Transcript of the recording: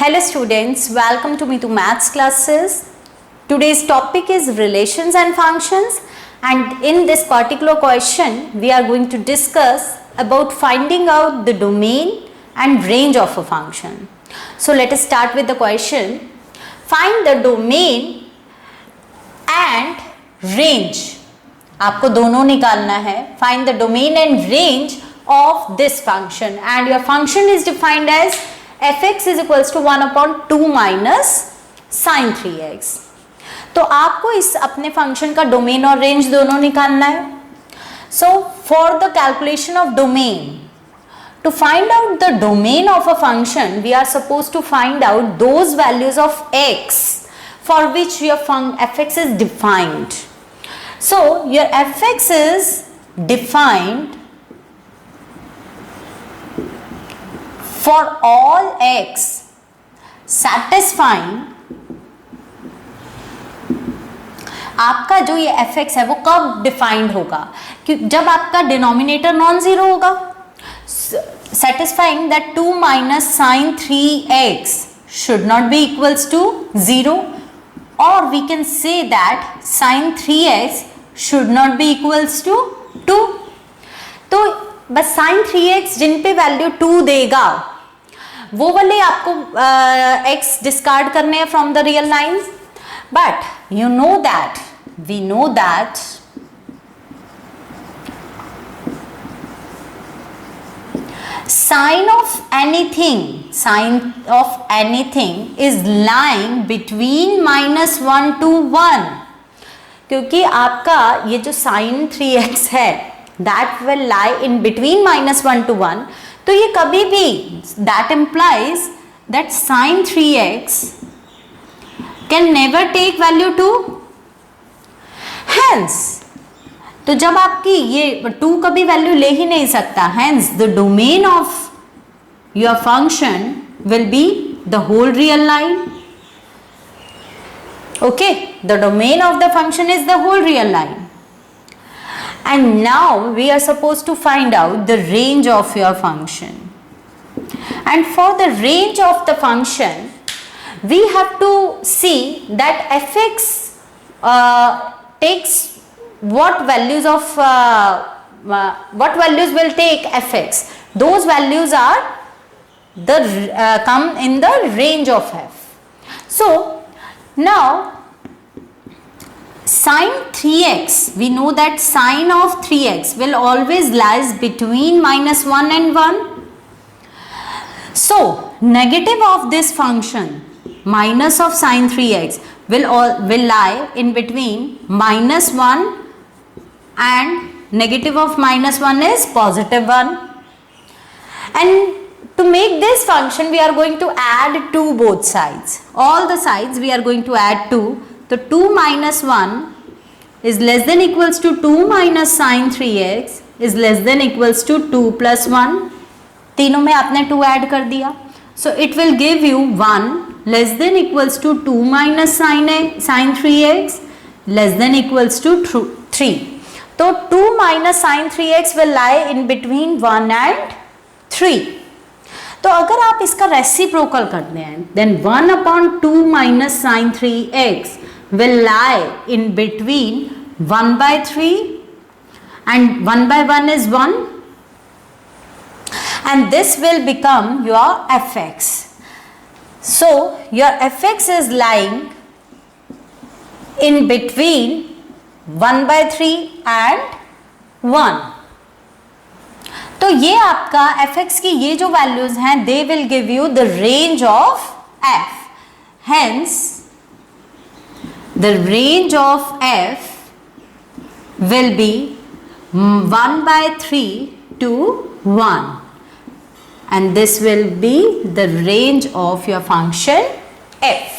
Hello students, welcome to Mitu Maths classes. Today's topic is relations and functions, and in this particular question we are going to discuss about finding out the domain and range of a function. So let us start with the question. Find the domain and range. आपको दोनों निकालना है. Find the domain and range of this function, and your function is defined as fx is equals to 1 upon 2 minus sin 3x. तो आपको इस अपने function का domain और रेंज दोनों निकालना है. So for the calculation of domain, to find out the domain of a function, we are supposed to find out those values of x for which your fx is defined. So your fx is defined for all x satisfying, आपका जो ये fx है वो कब defined होगा? जब आपका denominator non zero होगा. satisfying that 2 minus sin 3x should not be equals to 0, or we can say that sin 3x should not be equals to 2. तो बस sin 3x जिन पे वैल्यू 2 देगा वो वाले आपको x डिस्कार्ड करने हैं from the real lines. But you know that we know that sign of anything is lying between -1 to 1. क्योंकि आपका ये जो sin 3x है that will lie in between -1 to 1. तो ये कभी भी that implies that sin 3x can never take value 2. Hence, तो जब आपकी ये 2 कभी वैल्यू ले ही नहीं सकता, hence the domain of your function will be the whole real line. Okay, the domain of the function is the whole real line. And now we are supposed to find out the range of your function. And for the range of the function, we have to see that fx takes what values will take fx. Those values are the come in the range of f. So now sin 3x, we know that sin of 3x will always lies between -1 and 1. So negative of this function, minus of sin 3x will lie in between -1 and negative of -1 is +1. And to make this function we are going to add 2 both sides. All the sides we are going to add 2. So 2 minus 1 is less than equals to 2 minus sin 3x is less than equals to 2 plus 1. तीनों में आपने 2 add कर दिया. So it will give you 1 less than equals to 2 minus sin 3x less than equals to 3. तो 2 minus sin 3x will lie in between 1 and 3. तो अगर आप इसका रेसिप्रोकल करते हैं, then 1 upon 2 minus sin 3x will lie in between 1 by 3 and 1 by 1 is 1, and this will become your fx. So your fx is lying in between 1 by 3 and 1. तो ये आपका fx की ये जो वैल्यूज हैं they will give you the range of f. Hence the range of f will be 1 by 3 to 1, and this will be the range of your function f.